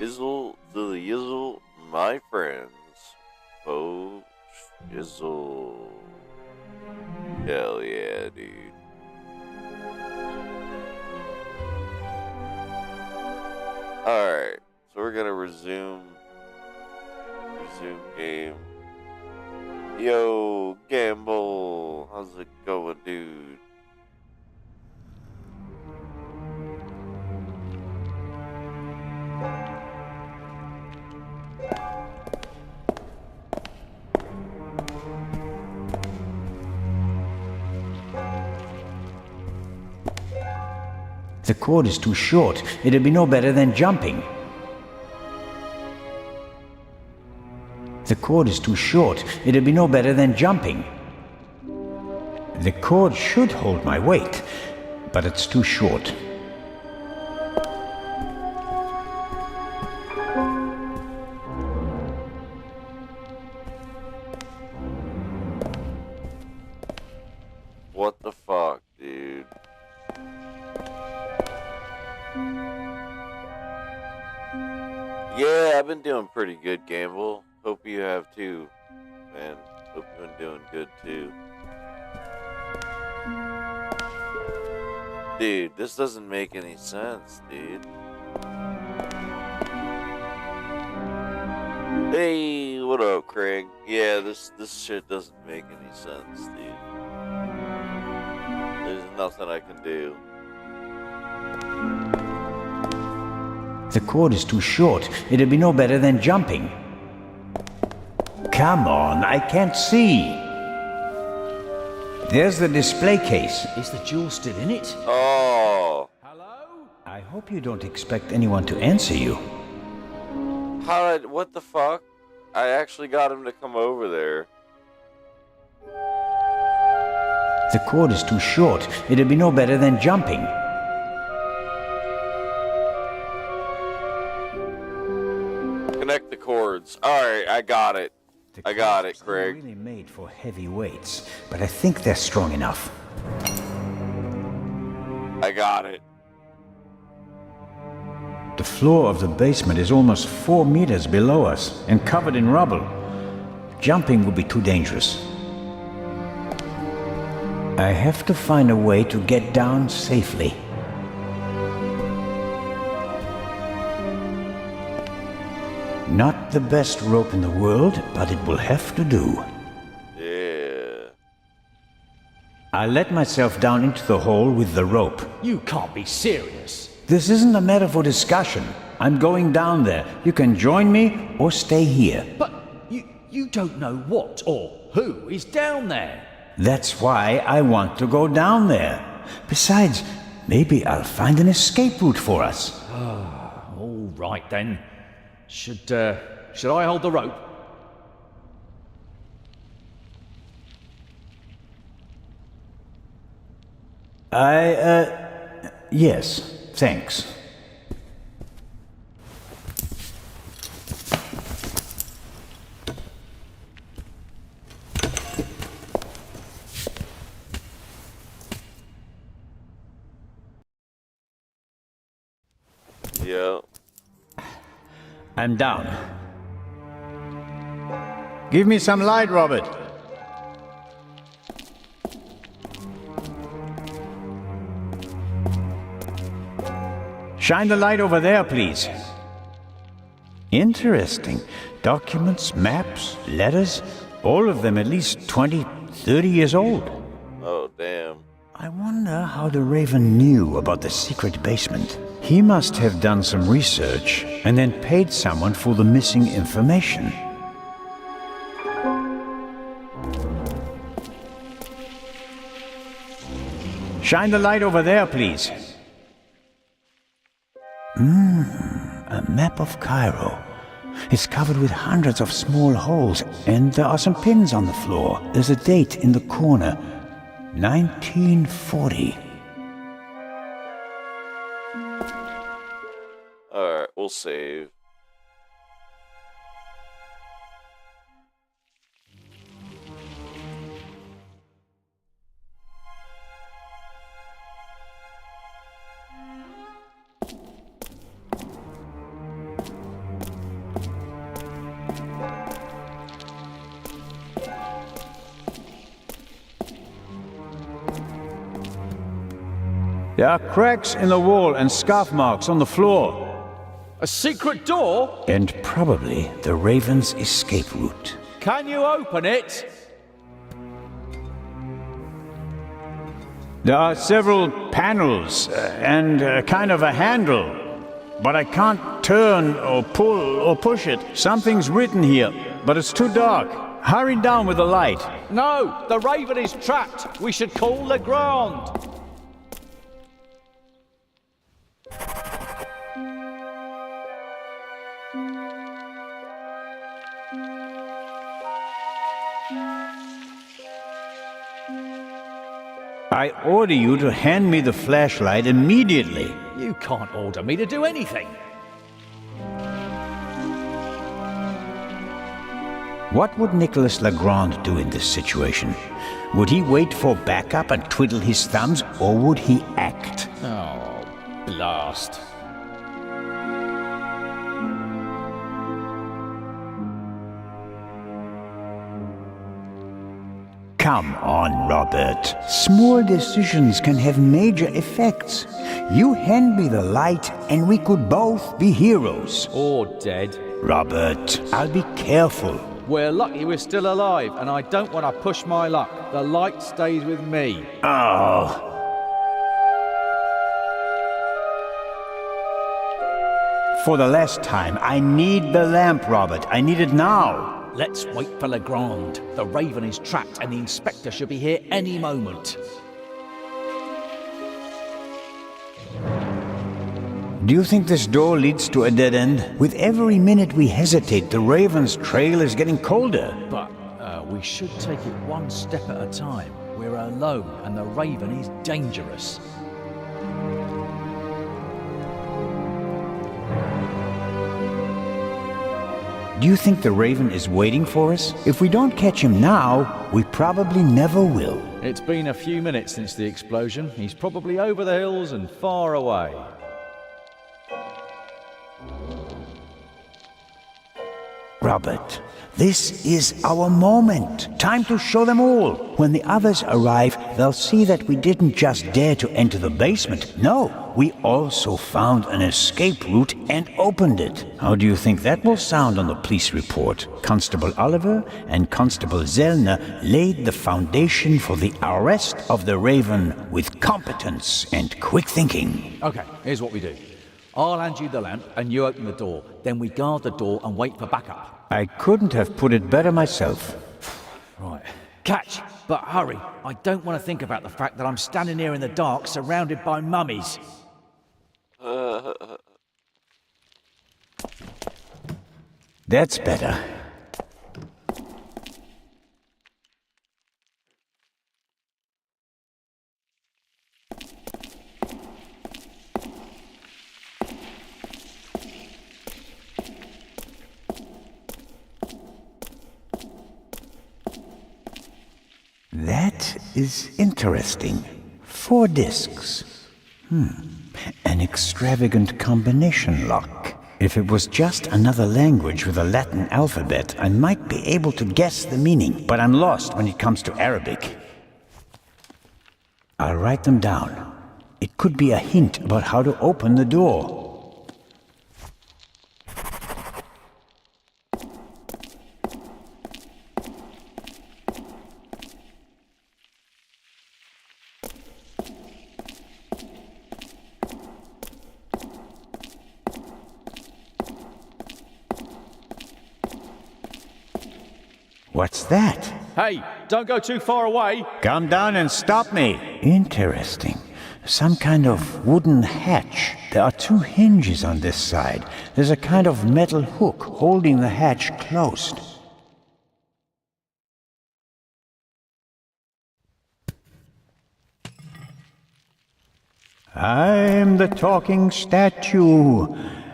Izzle to the Yizzle, my friends. Oh, Izzle. Hell yeah, dude. Alright, so we're gonna resume game. Yo, Gamble, how's it going, dude? The cord is too short. It'd be no better than jumping. The cord is too short. It'd be no better than jumping. The cord should hold my weight, but it's too short. What the fuck, dude? Yeah, I've been doing pretty good, Gamble. Hope you have too, man. Hope you've been doing good too. Dude, this doesn't make any sense, dude. Hey, what up, Craig? Yeah, this shit doesn't make any sense, dude. There's nothing I can do. The cord is too short. It'd be no better than jumping. Come on, I can't see. There's the display case. Is the jewel still in it? Oh. Hello? I hope you don't expect anyone to answer you. What the fuck? I actually got him to come over there. The cord is too short. It'd be no better than jumping. Connect the cords. Alright, I got it. I got it, Craig. They're really made for heavy weights, but I think they're strong enough. I got it. The floor of the basement is almost 4 meters below us and covered in rubble. Jumping would be too dangerous. I have to find a way to get down safely. Not the best rope in the world, but it will have to do. Yeah. I let myself down into the hole with the rope. You can't be serious. This isn't a matter for discussion. I'm going down there. You can join me or stay here. But you don't know what or who is down there. That's why I want to go down there. Besides, maybe I'll find an escape route for us. All right then. Should I hold the rope? Yes, thanks. Yeah. I'm down. Give me some light, Robert. Shine the light over there, please. Interesting. Documents, maps, letters, all of them at least 20, 30 years old. Oh, damn. I wonder how the Raven knew about the secret basement. He must have done some research and then paid someone for the missing information. Shine the light over there, please. A map of Cairo. It's covered with hundreds of small holes, and there are some pins on the floor. There's a date in the corner. 1940. Alright, we'll save. There are cracks in the wall and scarf marks on the floor. A secret door? And probably the Raven's escape route. Can you open it? There are several panels and kind of a handle. But I can't turn or pull or push it. Something's written here, but it's too dark. Hurry down with the light. No, the Raven is trapped. We should call Legrand. I order you to hand me the flashlight immediately. You can't order me to do anything. What would Nicholas Legrand do in this situation? Would he wait for backup and twiddle his thumbs, or would he act? Oh, blast. Come on, Robert. Small decisions can have major effects. You hand me the light and we could both be heroes. Or dead. Robert, I'll be careful. We're lucky we're still alive, and I don't want to push my luck. The light stays with me. Oh. For the last time, I need the lamp, Robert. I need it now. Let's wait for Legrand. The Raven is trapped and the inspector should be here any moment. Do you think this door leads to a dead end? With every minute we hesitate, the Raven's trail is getting colder. But we should take it one step at a time. We're alone and the Raven is dangerous. Do you think the Raven is waiting for us? If we don't catch him now, we probably never will. It's been a few minutes since the explosion. He's probably over the hills and far away. Robert, this is our moment. Time to show them all. When the others arrive, they'll see that we didn't just dare to enter the basement. No, we also found an escape route and opened it. How do you think that will sound on the police report? Constable Oliver and Constable Zellner laid the foundation for the arrest of the Raven with competence and quick thinking. Okay, here's what we do. I'll hand you the lamp and you open the door. Then we guard the door and wait for backup. I couldn't have put it better myself. Right. Catch! But hurry. I don't want to think about the fact that I'm standing here in the dark surrounded by mummies. That's better. That is interesting. 4 discs. An extravagant combination lock. If it was just another language with a Latin alphabet, I might be able to guess the meaning, but I'm lost when it comes to Arabic. I'll write them down. It could be a hint about how to open the door. What's that? Hey, don't go too far away. Come down and stop me. Interesting. Some kind of wooden hatch. There are 2 hinges on this side. There's a kind of metal hook holding the hatch closed. I'm the talking statue.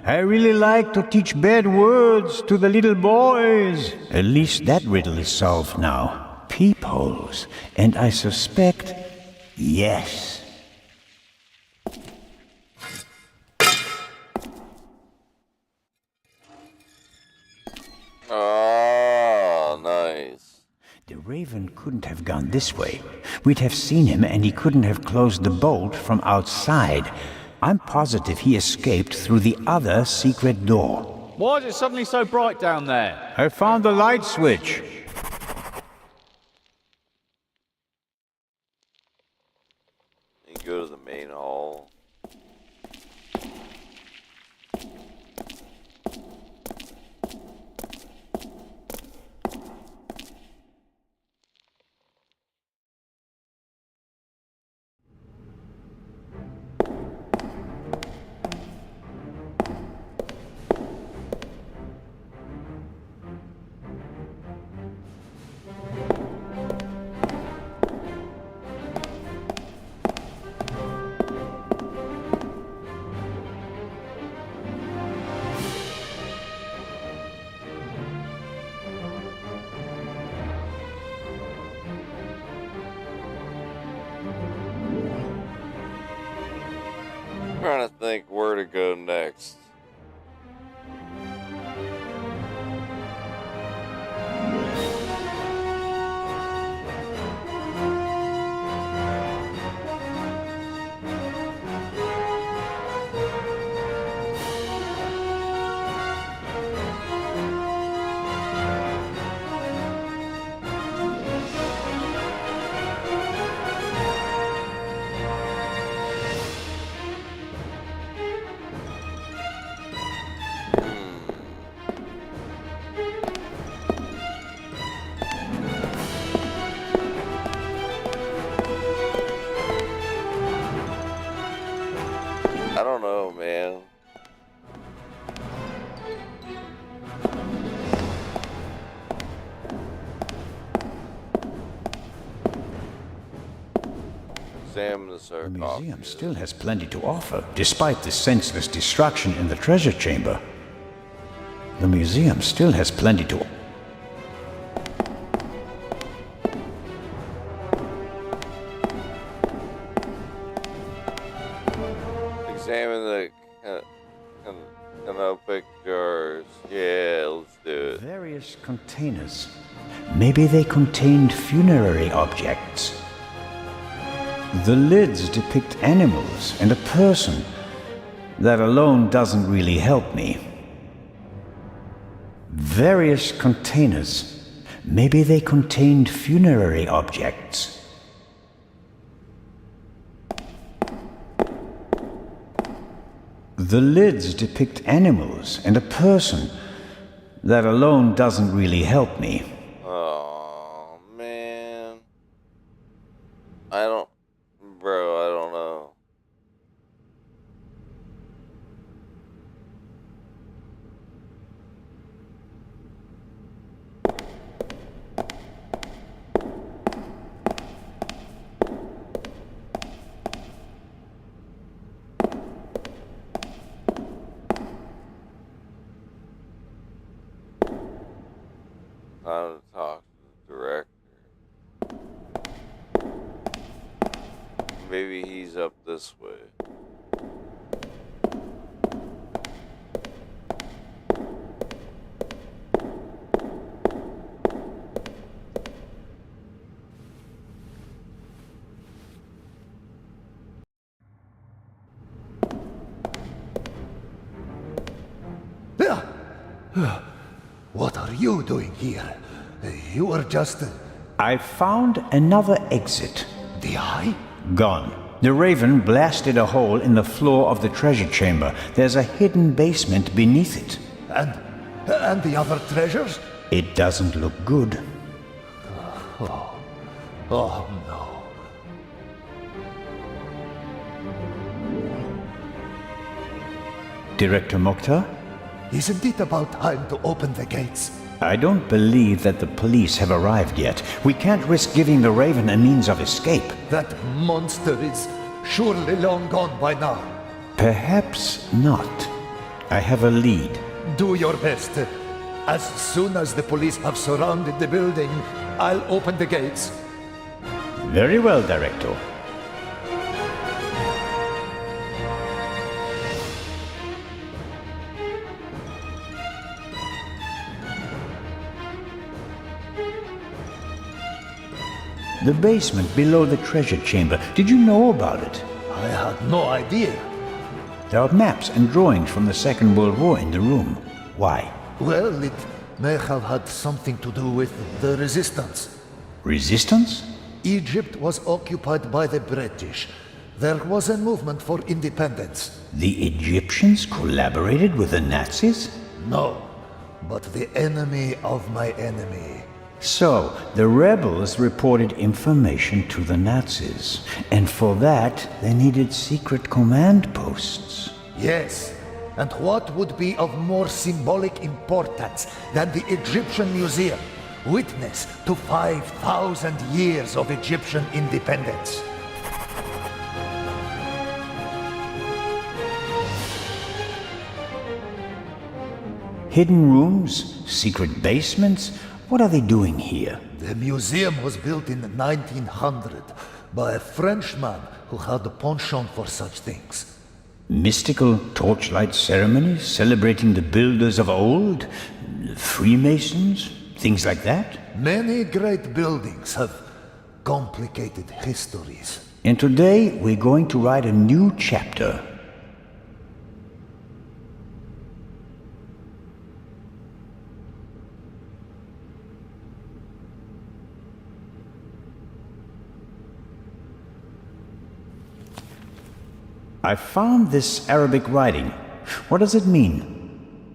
I really like to teach bad words to the little boys. At least that riddle is solved now. Peepholes. And I suspect, yes. couldn't have gone this way. We'd have seen him and he couldn't have closed the bolt from outside. I'm positive he escaped through the other secret door. Why is it suddenly so bright down there? I found the light switch. You go to the main hall. Trying to think where to go next. I don't know, man. Examine the The sarcophagus. museum still has plenty to offer, despite the senseless destruction in the treasure chamber. The museum still has plenty to... Examine the canopic jars. Yeah, let's do it. Various containers. Maybe they contained funerary objects. The lids depict animals and a person. That alone doesn't really help me. Various containers. Maybe they contained funerary objects. The lids depict animals and a person. That alone doesn't really help me. Oh, man. I don't know. Time to talk to the director. Maybe he's up this way. What are you doing here? You were just... I found another exit. The eye? Gone. The Raven blasted a hole in the floor of the treasure chamber. There's a hidden basement beneath it. And the other treasures? It doesn't look good. Oh no. Director Mokhtar? Isn't it about time to open the gates? I don't believe that the police have arrived yet. We can't risk giving the Raven a means of escape. That monster is surely long gone by now. Perhaps not. I have a lead. Do your best. As soon as the police have surrounded the building, I'll open the gates. Very well, Director. The basement below the treasure chamber. Did you know about it? I had no idea. There are maps and drawings from the Second World War in the room. Why? Well, it may have had something to do with the resistance. Resistance? Egypt was occupied by the British. There was a movement for independence. The Egyptians collaborated with the Nazis? No, but the enemy of my enemy. So, the rebels reported information to the Nazis, and for that they needed secret command posts. Yes, and what would be of more symbolic importance than the Egyptian Museum, witness to 5,000 years of Egyptian independence? Hidden rooms? Secret basements? What are they doing here? The museum was built in 1900 by a Frenchman who had a penchant for such things. Mystical torchlight ceremonies celebrating the builders of old? Freemasons? Things like that? Many great buildings have complicated histories. And today we're going to write a new chapter. I found this Arabic writing. What does it mean?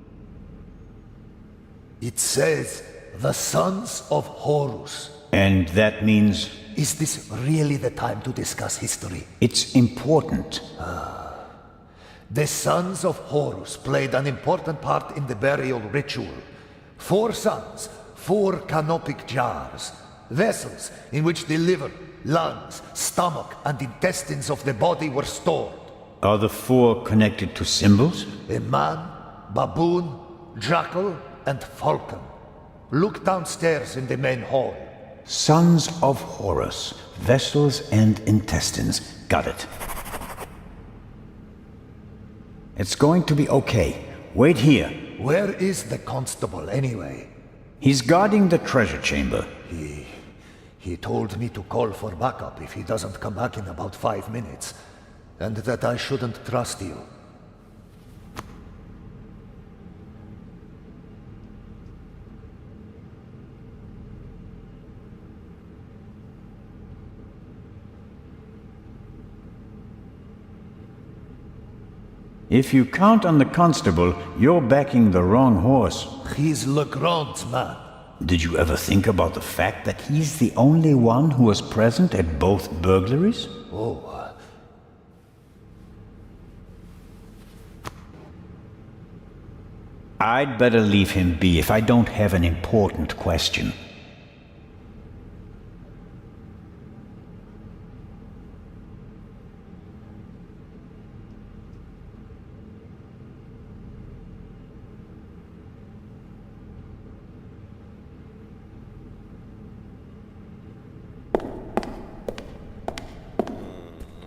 It says, the sons of Horus. And that means? Is this really the time to discuss history? It's important. The sons of Horus played an important part in the burial ritual. 4 sons, 4 canopic jars, vessels in which the liver, lungs, stomach, and intestines of the body were stored. Are the 4 connected to symbols? A man, baboon, jackal, and falcon. Look downstairs in the main hall. Sons of Horus, vessels and intestines. Got it. It's going to be okay. Wait here. Where is the constable, anyway? He's guarding the treasure chamber. He told me to call for backup if he doesn't come back in about 5 minutes. And that I shouldn't trust you. If you count on the constable, you're backing the wrong horse. He's Legrand's man. Did you ever think about the fact that he's the only one who was present at both burglaries? Oh. I'd better leave him be if I don't have an important question.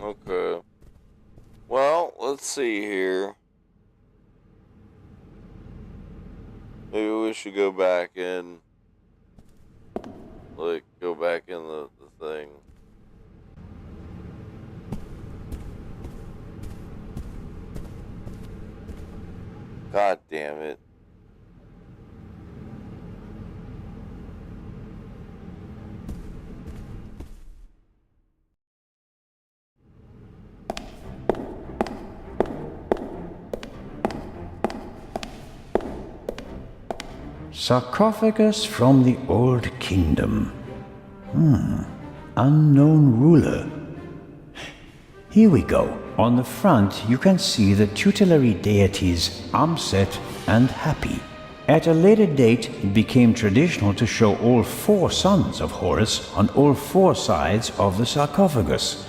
Okay. Well, let's see here. Maybe we should go back in, go back in the thing. God damn it. Sarcophagus from the Old Kingdom. Unknown ruler. Here we go. On the front, you can see the tutelary deities Amset and Hapi. At a later date, it became traditional to show all 4 sons of Horus on all 4 sides of the sarcophagus.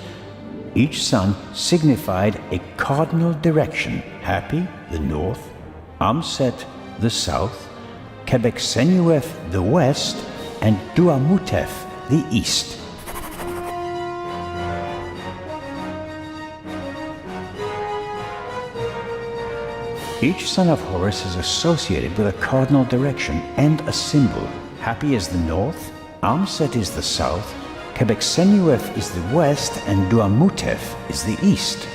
Each son signified a cardinal direction. Hapi, the north, Amset, the south, Quebec-Senuef, the west, and Duamutef, the east. Each son of Horus is associated with a cardinal direction and a symbol. Hapi is the north, Amset is the south, Quebec-Senuef is the west and Duamutef is the east.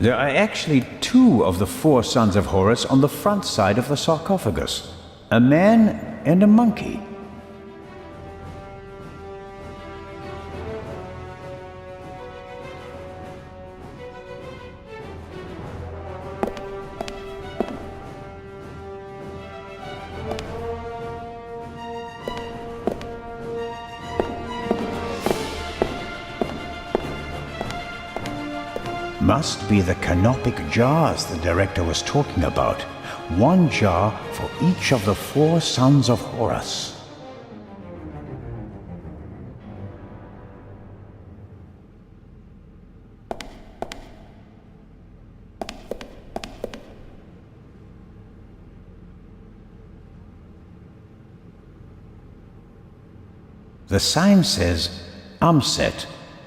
There are actually two of the four sons of Horus on the front side of the sarcophagus. A man and a monkey. Must be the canopic jars the director was talking about. One jar for each of the four sons of Horus. The sign says Amset,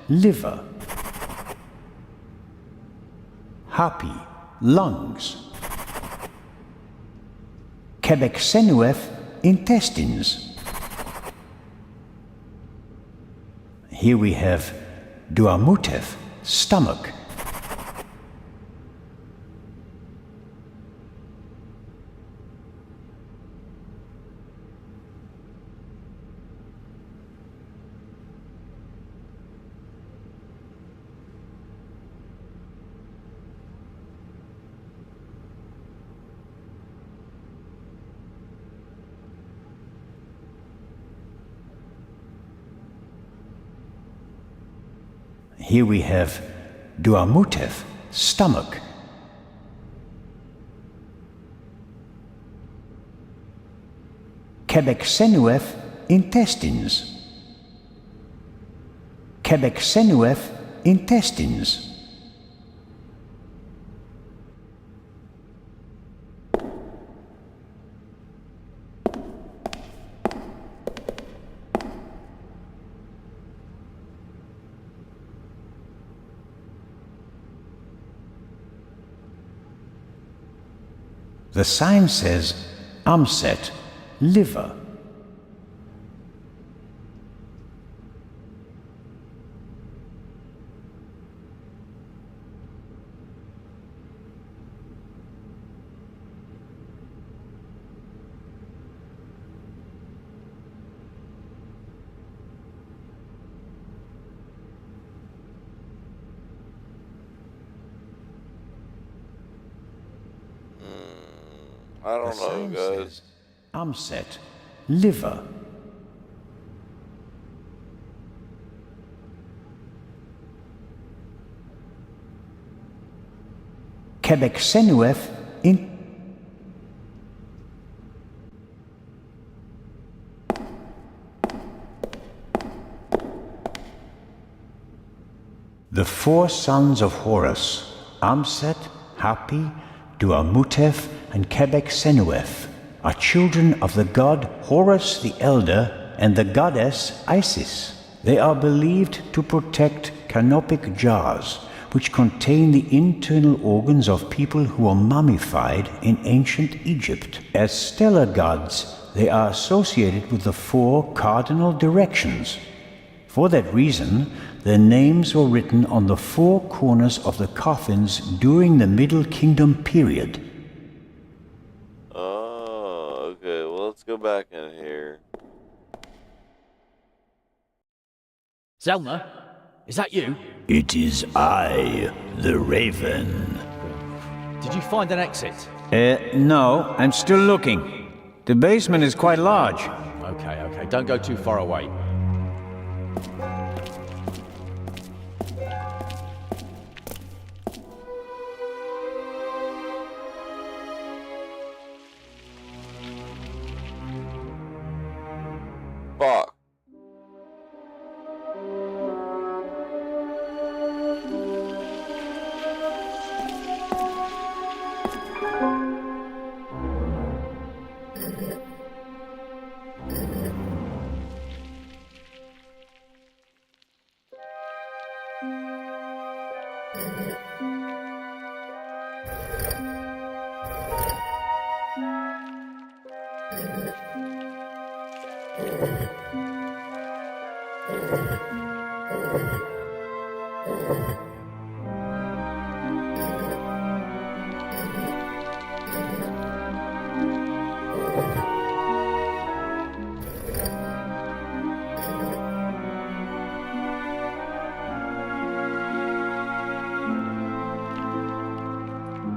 liver. Hapi, lungs. Quebec-Senuef, intestines. Here we have Duamutef, stomach. Here we have Duamutef, stomach. Quebec-Senuef, intestines. Quebec-Senuef, intestines. The sign says Amset, liver. I don't know, guys. Amset, liver. Quebec-Senuef, in the four sons of Horus, Amset, Hapi, Duamutef, and Quebec-Senuef, are children of the god Horus the Elder and the goddess Isis. They are believed to protect canopic jars, which contain the internal organs of people who were mummified in ancient Egypt. As stellar gods, they are associated with the four cardinal directions. For that reason, their names were written on the four corners of the coffins during the Middle Kingdom period. Oh, okay. Well, let's go back in here. Zelna, is that you? It is I, the Raven. Did you find an exit? No, I'm still looking. The basement is quite large. Okay, don't go too far away. Fuck.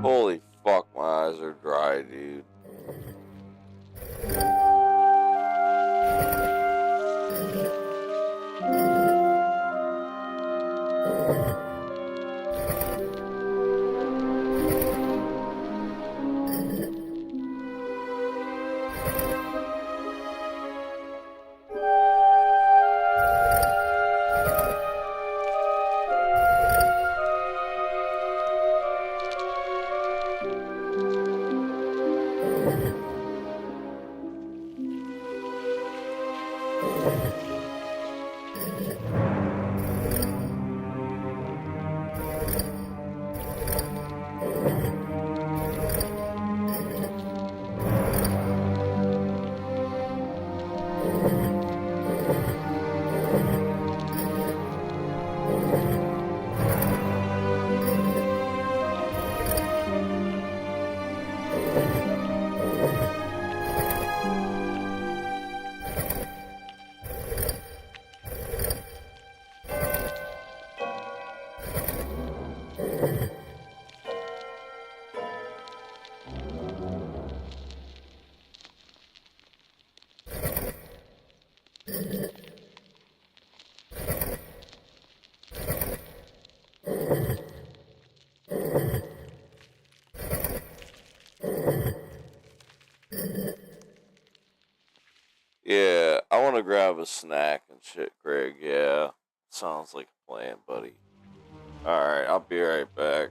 Holy fuck, my eyes are dry, dude. Yeah, I want to grab a snack and shit, Greg. Yeah, sounds like a plan, buddy. Alright, I'll be right back.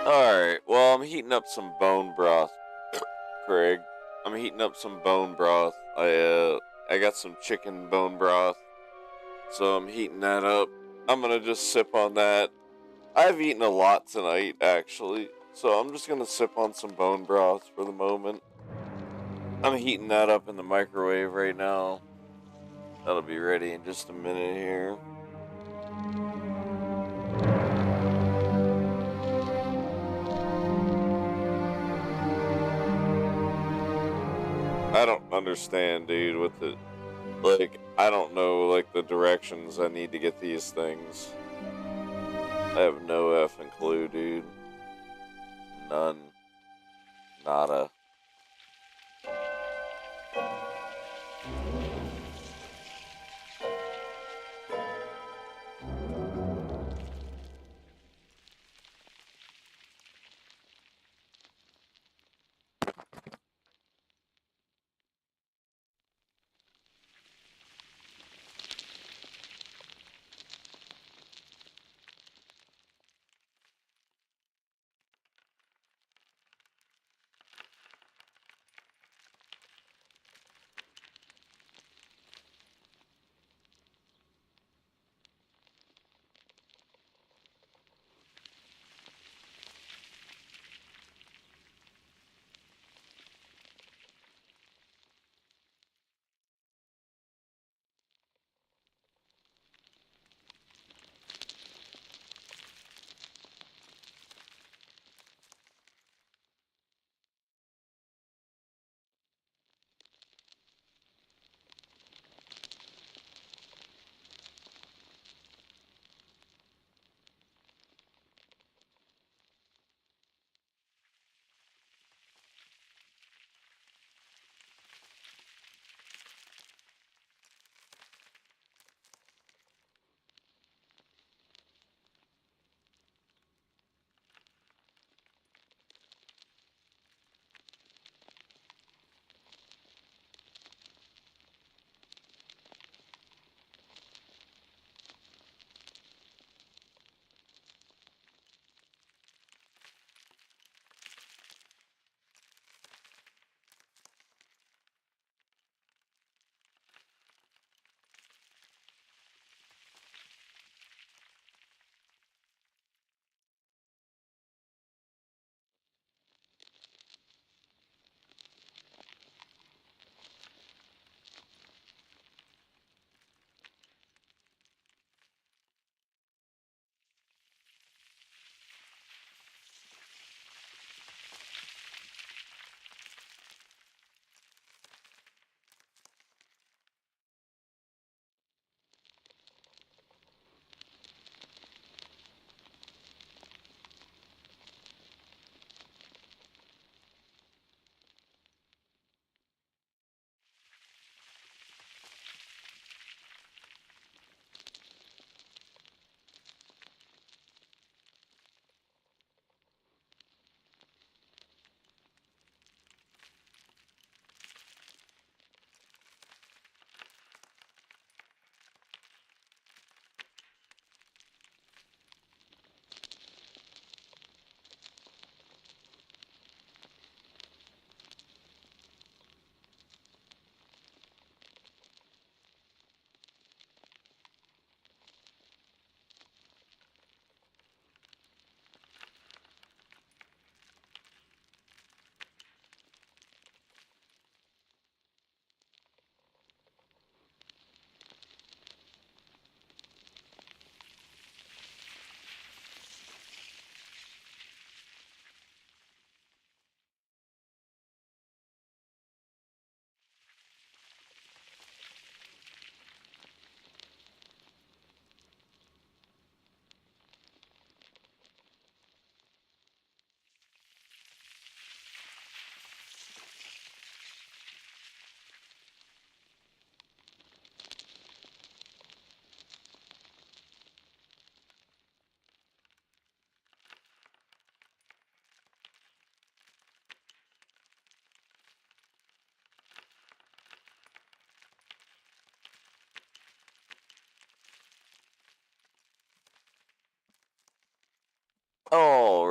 Alright, well, I'm heating up some bone broth, Craig. I'm heating up some bone broth. I got some chicken bone broth, so I'm heating that up. I'm gonna just sip on that. I've eaten a lot tonight, actually, so I'm just gonna sip on some bone broth for the moment. I'm heating that up in the microwave right now. That'll be ready in just a minute here. I don't understand, dude, with the, like, I don't know, like, the directions I need to get these things. I have no effing clue, dude. None. Nada.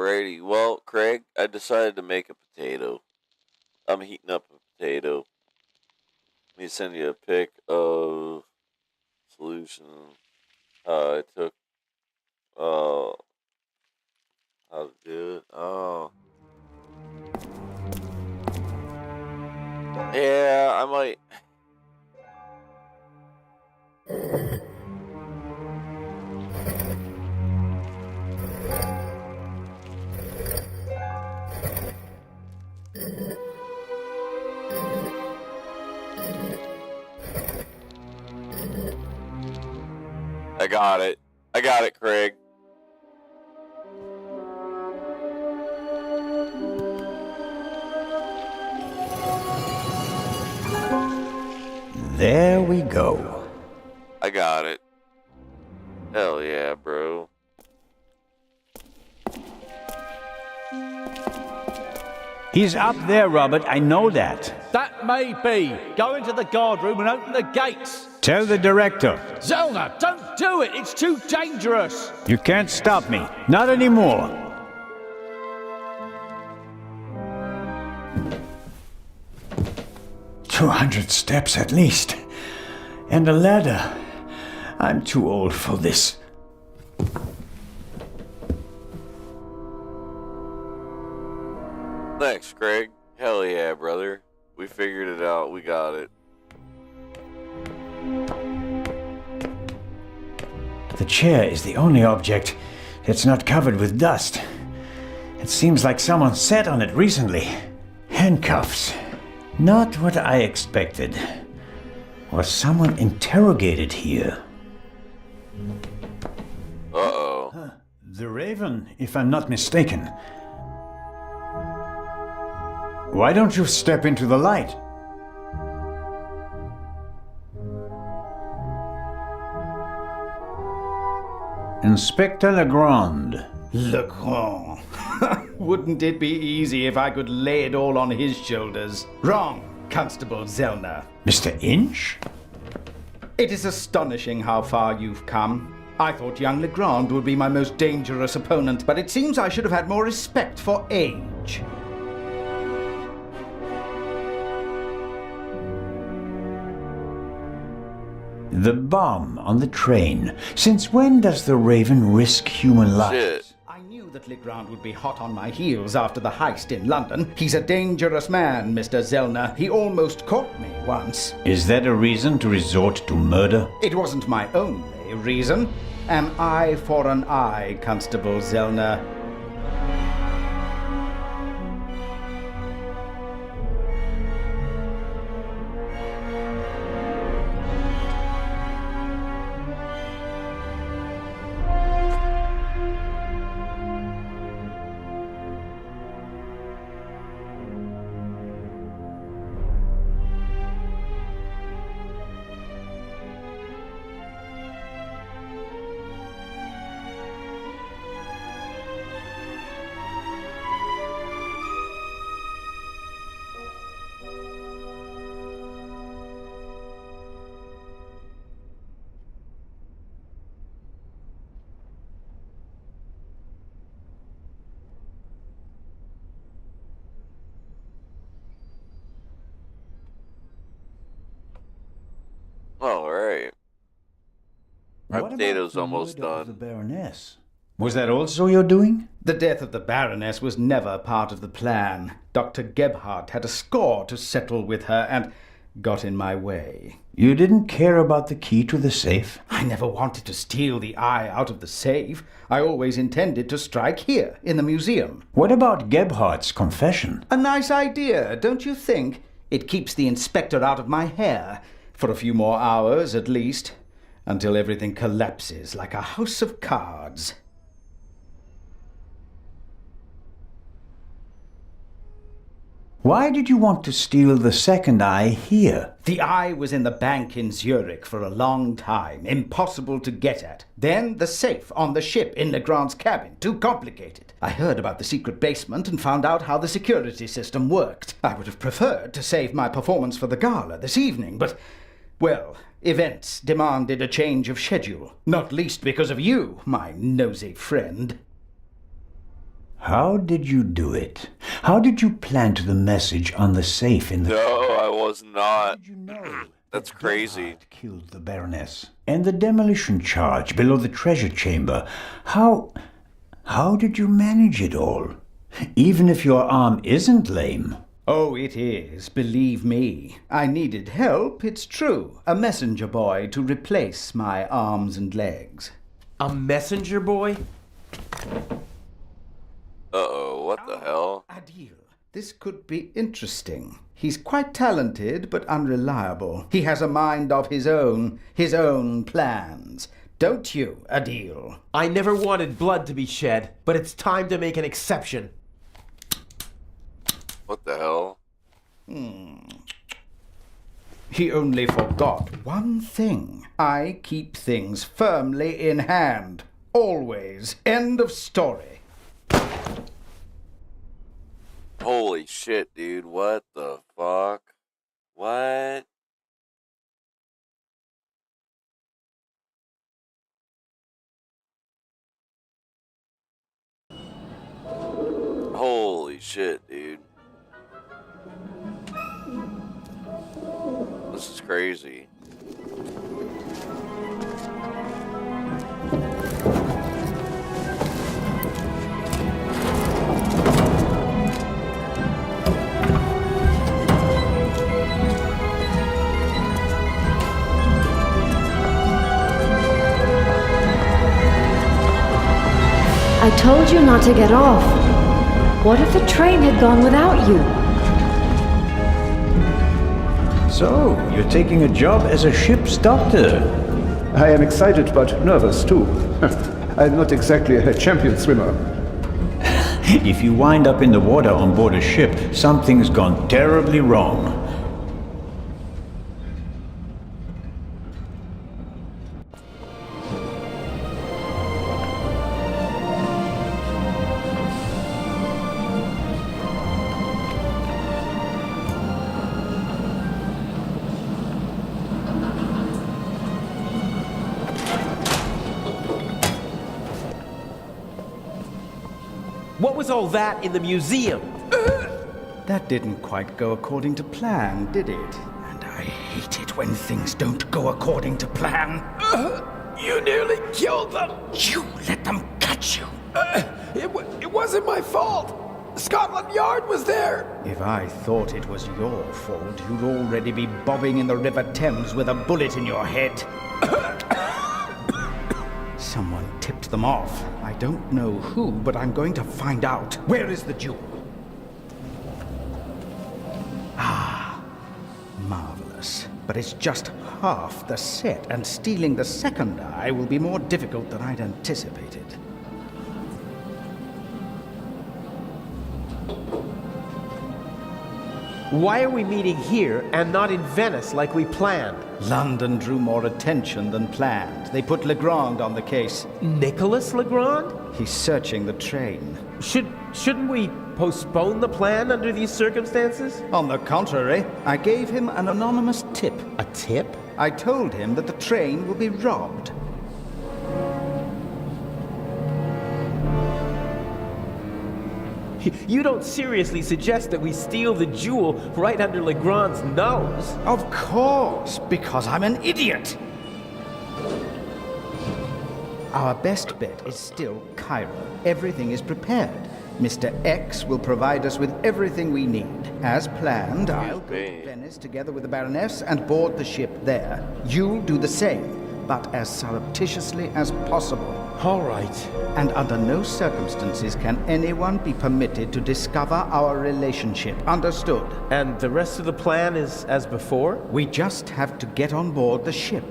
Alrighty, well, Craig, I decided to make a potato. I'm heating up a potato. Let me send you a pic of solution. I took, how to do it. Oh. Yeah, I might. I got it. I got it, Craig. There we go. I got it. Hell yeah, bro. He's up there, Robert. I know that. That may be. Go into the guard room and open the gates. Tell the director. Zelna, don't do it. It's too dangerous. You can't stop me. Not anymore. "200 steps at least. And a ladder. I'm too old for this. Thanks, Craig. Hell yeah, brother. We figured it out. We got it. The chair is the only object that's not covered with dust. It seems like someone sat on it recently. Handcuffs. Not what I expected. Was someone interrogated here? Uh-oh. The Raven, if I'm not mistaken. Why don't you step into the light? Inspector Legrand. Legrand. Wouldn't it be easy if I could lay it all on his shoulders? Wrong, Constable Zellner. Mr. Inch? It is astonishing how far you've come. I thought young Legrand would be my most dangerous opponent, but it seems I should have had more respect for age. The bomb on the train. Since when does the Raven risk human lives? Shit. I knew that Legrand would be hot on my heels after the heist in London. He's a dangerous man, Mr. Zellner. He almost caught me once. Is that a reason to resort to murder? It wasn't my only reason. An eye for an eye, Constable Zellner. Alright. My What potato's about the almost murder of done. the Baroness? Was that also your doing? The death of the Baroness was never part of the plan. Dr. Gebhardt had a score to settle with her and got in my way. You didn't care about the key to the safe? I never wanted to steal the eye out of the safe. I always intended to strike here, in the museum. What about Gebhardt's confession? A nice idea, don't you think? It keeps the inspector out of my hair. For a few more hours, at least. Until everything collapses like a house of cards. Why did you want to steal the second eye here? The eye was in the bank in Zurich for a long time, impossible to get at. Then the safe on the ship in Legrand's cabin, too complicated. I heard about the secret basement and found out how the security system worked. I would have preferred to save my performance for the gala this evening, but, well, events demanded a change of schedule. Not least because of you, my nosy friend. How did you do it? How did you plant the message on the safe in the... No, I was not. How did you know That's that crazy. Gebhardt killed the Baroness? And the demolition charge below the treasure chamber. How did you manage it all? Even if your arm isn't lame. Oh, it is, believe me. I needed help, it's true. A messenger boy to replace my arms and legs. A messenger boy? Uh-oh, what the hell? Adil, this could be interesting. He's quite talented, but unreliable. He has a mind of his own plans. Don't you, Adil? I never wanted blood to be shed, but it's time to make an exception. What the hell? He only forgot one thing. I keep things firmly in hand. Always. End of story. Holy shit, dude. What the fuck? What? Holy shit, dude. This is crazy. I told you not to get off. What if the train had gone without you? So, you're taking a job as a ship's doctor. I am excited but nervous too. I'm not exactly a champion swimmer. If you wind up in the water on board a ship, something's gone terribly wrong. What was all that in the museum? That didn't quite go according to plan, did it? And I hate it when things don't go according to plan. You nearly killed them. You let them catch you. It wasn't my fault. Scotland Yard was there. If I thought it was your fault, you'd already be bobbing in the River Thames with a bullet in your head. Someone tipped them off. I don't know who, but I'm going to find out. Where is the jewel? Ah, marvelous. But it's just half the set, and stealing the second eye will be more difficult than I'd anticipated. Why are we meeting here and not in Venice like we planned? London drew more attention than planned. They put Legrand on the case. Nicholas Legrand? He's searching the train. Shouldn't we postpone the plan under these circumstances? On the contrary, I gave him an anonymous tip. A tip? I told him that the train will be robbed. You don't seriously suggest that we steal the jewel right under Legrand's nose? Of course, because I'm an idiot. Our best bet is still Cairo. Everything is prepared. Mr. X will provide us with everything we need. As planned, I'll go to Venice together with the Baroness and board the ship there. You'll do the same, but as surreptitiously as possible. All right. And under no circumstances can anyone be permitted to discover our relationship. Understood? And the rest of the plan is as before? We just have to get on board the ship.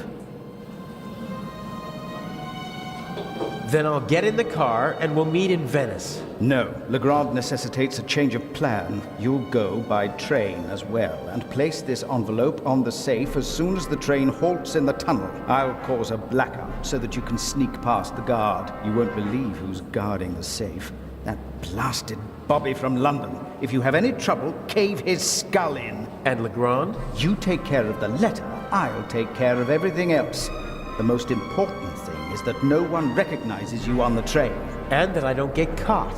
Then I'll get in the car and we'll meet in Venice. No, Legrand necessitates a change of plan. You'll go by train as well, and place this envelope on the safe as soon as the train halts in the tunnel. I'll cause a blackout so that you can sneak past the guard. You won't believe who's guarding the safe. That blasted Bobby from London. If you have any trouble, cave his skull in. And Legrand? You take care of the letter. I'll take care of everything else. The most important thing is that no one recognizes you on the train. And that I don't get caught.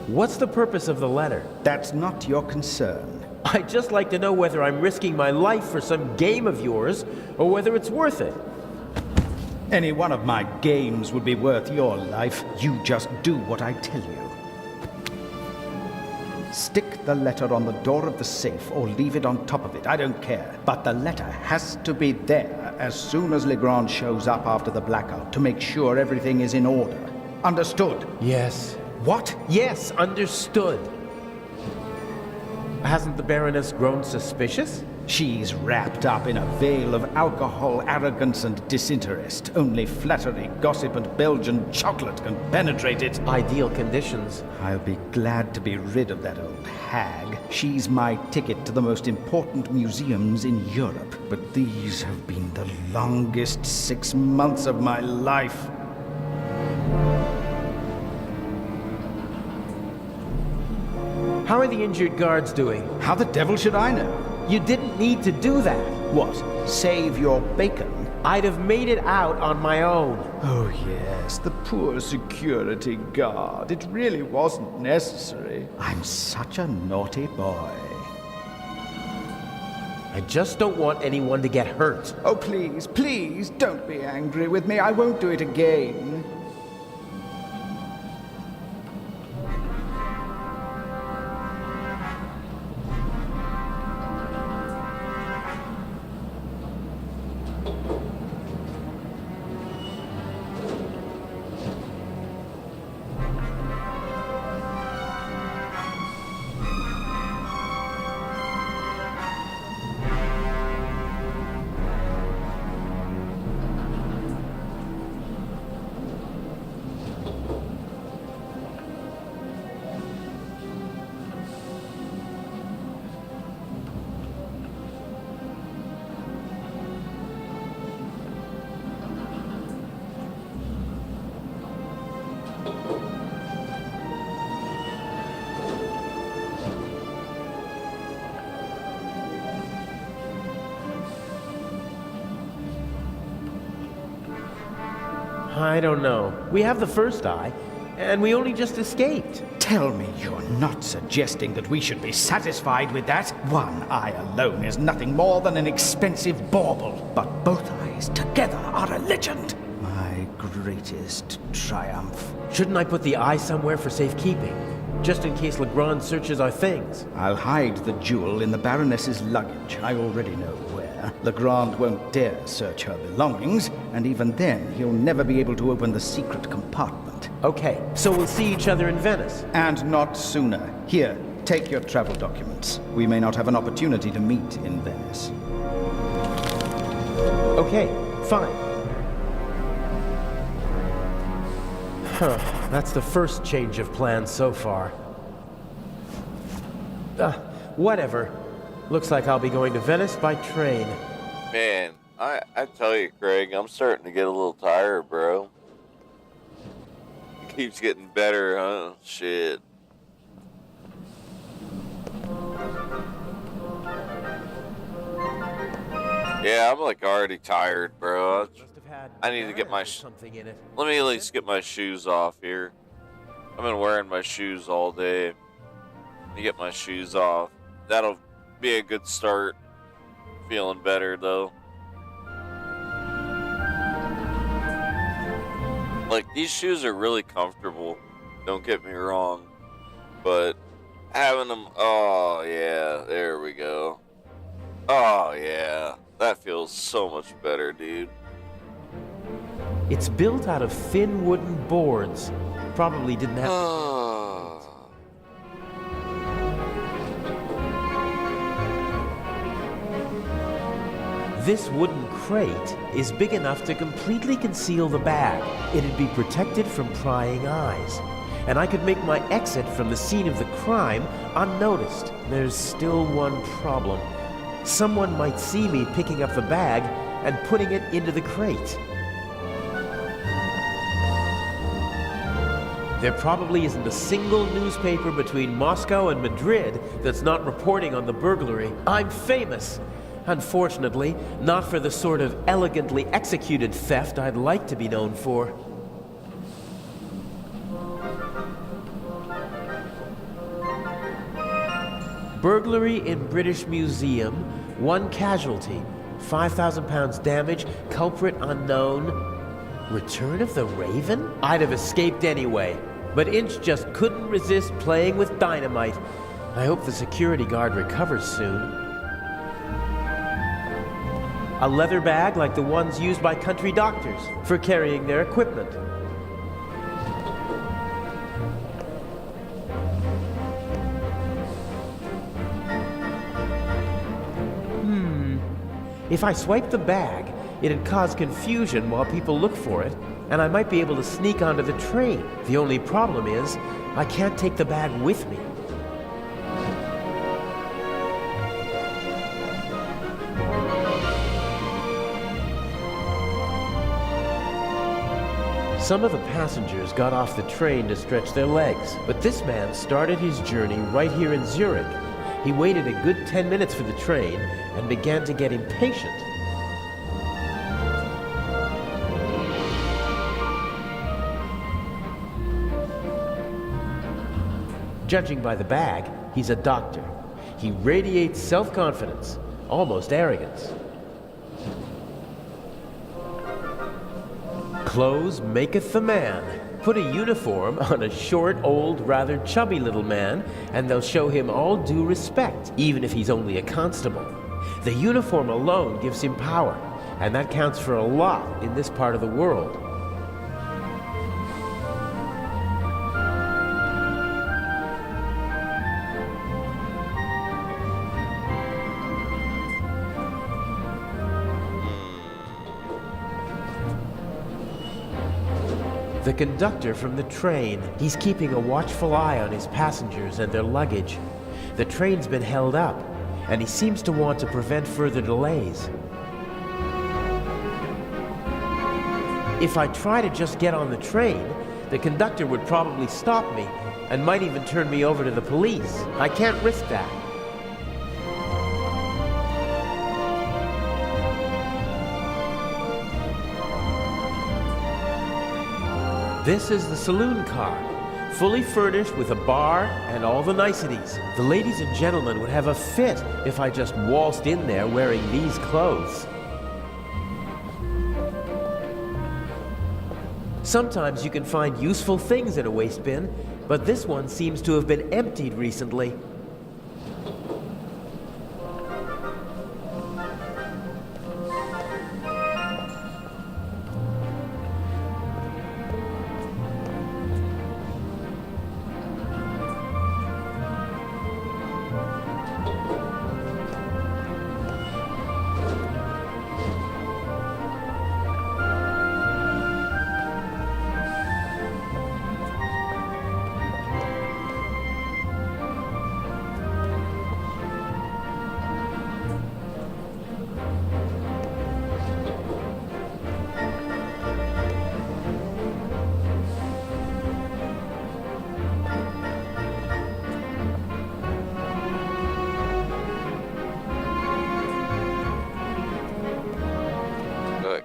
What's the purpose of the letter? That's not your concern. I'd just like to know whether I'm risking my life for some game of yours, or whether it's worth it. Any one of my games would be worth your life. You just do what I tell you. Stick the letter on the door of the safe or leave it on top of it, I don't care. But the letter has to be there as soon as Legrand shows up after the blackout to make sure everything is in order. Understood? Yes. What? Yes, understood. Hasn't the Baroness grown suspicious? She's wrapped up in a veil of alcohol, arrogance, and disinterest. Only flattery, gossip, and Belgian chocolate can penetrate it. Ideal conditions. I'll be glad to be rid of that old hag. She's my ticket to the most important museums in Europe. But these have been the longest 6 months of my life. How are the injured guards doing? How the devil should I know? You didn't need to do that. What? Save your bacon? I'd have made it out on my own. Oh yes, the poor security guard. It really wasn't necessary. I'm such a naughty boy. I just don't want anyone to get hurt. Oh please, please, don't be angry with me. I won't do it again. I don't know. We have the first eye, and we only just escaped. Tell me you're not suggesting that we should be satisfied with that? One eye alone is nothing more than an expensive bauble, but both eyes together are a legend. My greatest triumph. Shouldn't I put the eye somewhere for safekeeping? Just in case Legrand searches our things. I'll hide the jewel in the Baroness's luggage. I already know where. Legrand won't dare search her belongings, and even then, he'll never be able to open the secret compartment. Okay, so we'll see each other in Venice. And not sooner. Here, take your travel documents. We may not have an opportunity to meet in Venice. Okay, fine. That's the first change of plans so far. Whatever. Looks like I'll be going to Venice by train. Man, I tell you, Craig, I'm starting to get a little tired, bro. It keeps getting better, huh? Shit. Yeah, I'm like already tired, bro. I need to get my let me at least get my shoes off here. I've been wearing my shoes all day. Let me get my shoes off. That'll be a good start. Feeling better though. Like, these shoes are really comfortable, don't get me wrong, but having them, oh yeah, there we go. Oh yeah, that feels so much better, dude. It's built out of thin wooden boards. Probably didn't have... This wooden crate is big enough to completely conceal the bag. It'd be protected from prying eyes. And I could make my exit from the scene of the crime unnoticed. There's still one problem. Someone might see me picking up the bag and putting it into the crate. There probably isn't a single newspaper between Moscow and Madrid that's not reporting on the burglary. I'm famous. Unfortunately, not for the sort of elegantly executed theft I'd like to be known for. Burglary in British Museum, 1 casualty, 5,000 pounds damage, culprit unknown. Return of the Raven? I'd have escaped anyway, but Inch just couldn't resist playing with dynamite. I hope the security guard recovers soon. A leather bag like the ones used by country doctors for carrying their equipment. If I swipe the bag, it'd cause confusion while people look for it, and I might be able to sneak onto the train. The only problem is, I can't take the bag with me. Some of the passengers got off the train to stretch their legs, but this man started his journey right here in Zurich. He waited a good 10 minutes for the train and began to get impatient. Judging by the bag, he's a doctor. He radiates self-confidence, almost arrogance. Clothes maketh the man. Put a uniform on a short, old, rather chubby little man, and they'll show him all due respect, even if he's only a constable. The uniform alone gives him power, and that counts for a lot in this part of the world. The conductor from the train. He's keeping a watchful eye on his passengers and their luggage. The train's been held up, and he seems to want to prevent further delays. If I try to just get on the train, the conductor would probably stop me and might even turn me over to the police. I can't risk that. This is the saloon car, fully furnished with a bar and all the niceties. The ladies and gentlemen would have a fit if I just waltzed in there wearing these clothes. Sometimes you can find useful things in a waste bin, but this one seems to have been emptied recently.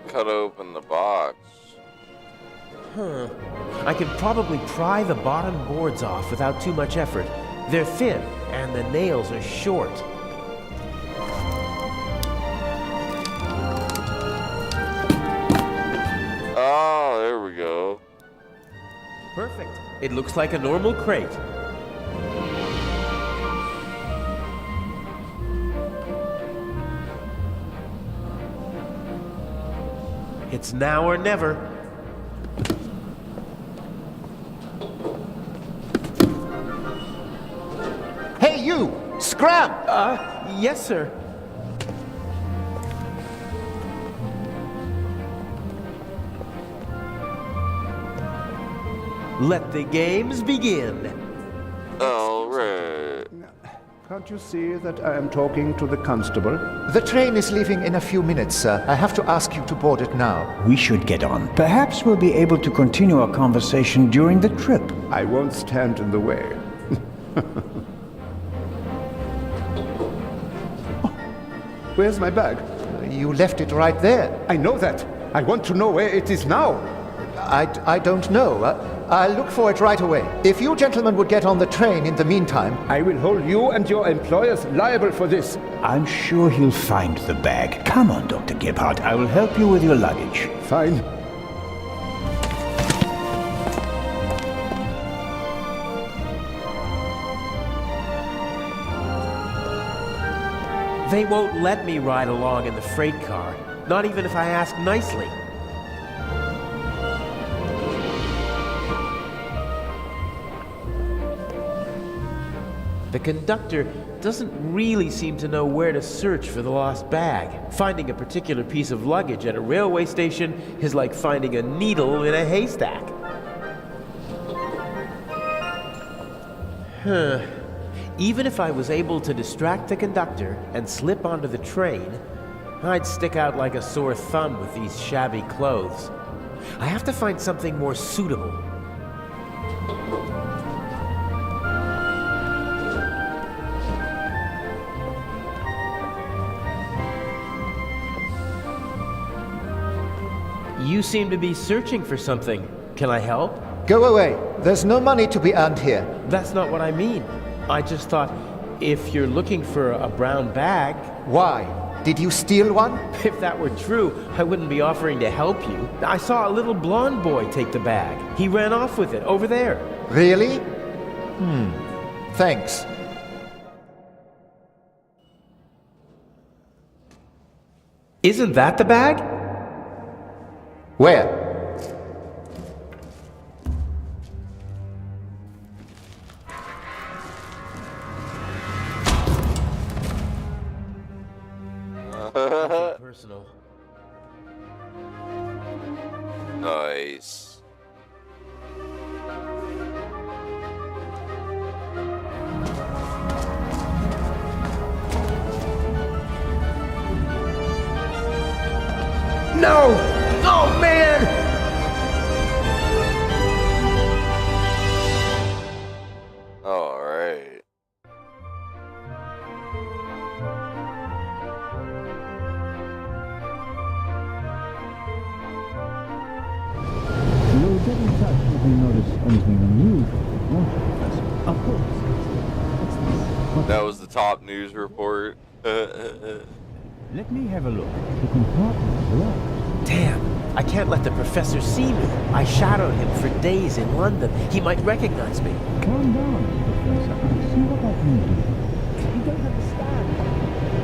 Cut open the box. I can probably pry the bottom boards off without too much effort. They're thin, and the nails are short. Oh, there we go. Perfect. It looks like a normal crate. It's now or never. Hey, you! Scram! Yes, sir. Let the games begin. All right. Can't you see that I am talking to the constable? The train is leaving in a few minutes, sir. I have to ask you to board it now. We should get on. Perhaps we'll be able to continue our conversation during the trip. I won't stand in the way. Oh, where's my bag? You left it right there. I know that. I want to know where it is now. I don't know. I'll look for it right away. If you gentlemen would get on the train in the meantime... I will hold you and your employers liable for this. I'm sure he'll find the bag. Come on, Dr. Gebhardt. I will help you with your luggage. Fine. They won't let me ride along in the freight car, not even if I ask nicely. The conductor doesn't really seem to know where to search for the lost bag. Finding a particular piece of luggage at a railway station is like finding a needle in a haystack. Even if I was able to distract the conductor and slip onto the train, I'd stick out like a sore thumb with these shabby clothes. I have to find something more suitable. You seem to be searching for something. Can I help? Go away. There's no money to be earned here. That's not what I mean. I just thought, if you're looking for a brown bag... Why? Did you steal one? If that were true, I wouldn't be offering to help you. I saw a little blonde boy take the bag. He ran off with it, over there. Really? Thanks. Isn't that the bag? Where? Personal. Nice. No! Oh, man! All right. You'll get in touch if you notice anything unusual, won't you, Professor? Of course. That was the top news report. Let me have a look. The compartment is locked. Damn, I can't let the professor see me. I shadowed him for days in London. He might recognize me. Calm down, Professor. I'll see what I can do. You don't understand. I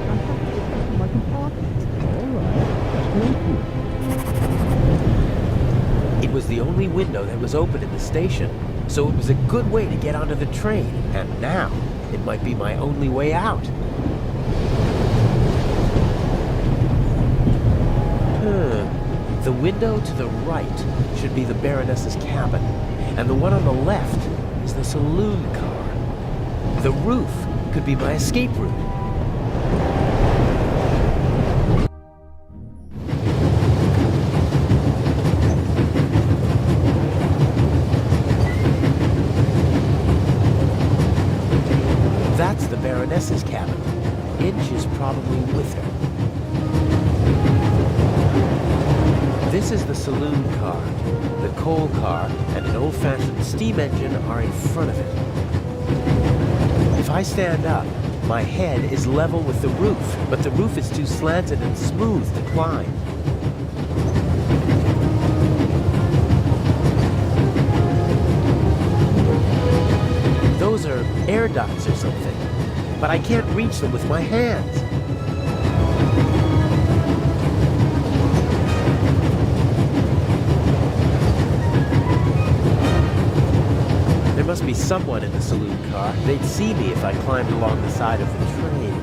have to get back to my compartment. All right. That's great. It was the only window that was open in the station, so it was a good way to get onto the train. And now, it might be my only way out. The window to the right should be the Baroness's cabin, and the one on the left is the saloon car. The roof could be my escape route. That's the Baroness's cabin. Inch is probably with her. This is the saloon car. The coal car and an old-fashioned steam engine are in front of it. If I stand up, my head is level with the roof, but the roof is too slanted and smooth to climb. Those are air ducts or something, but I can't reach them with my hands. There must be someone in the saloon car. They'd see me if I climbed along the side of the train.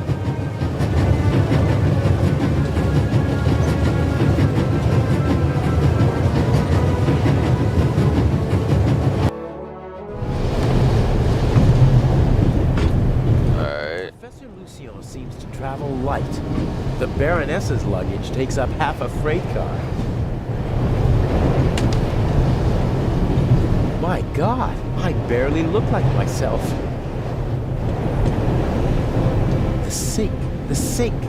Alright. Professor Lucien seems to travel light. The Baroness's luggage takes up half a freight car. My God, I barely look like myself. The sink, the sink.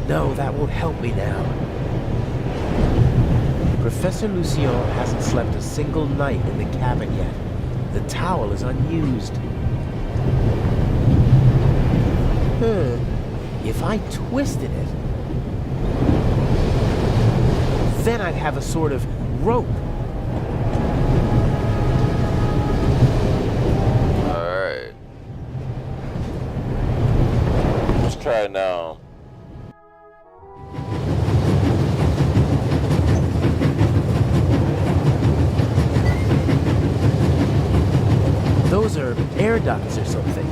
No, that won't help me now. Professor Lucien hasn't slept a single night in the cabin yet. The towel is unused. If I twisted it, then I'd have a sort of rope. Alright. Let's try it now. Those are air ducts or something.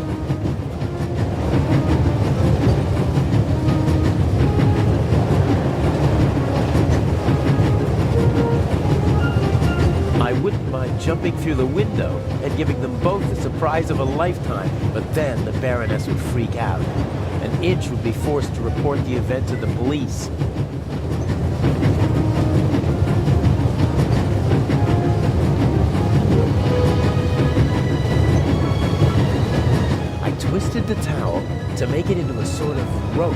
I wouldn't mind jumping through the window and giving them both the surprise of a lifetime, but then the Baroness would freak out, and Itch would be forced to report the event to the police. Twisted the towel to make it into a sort of rope.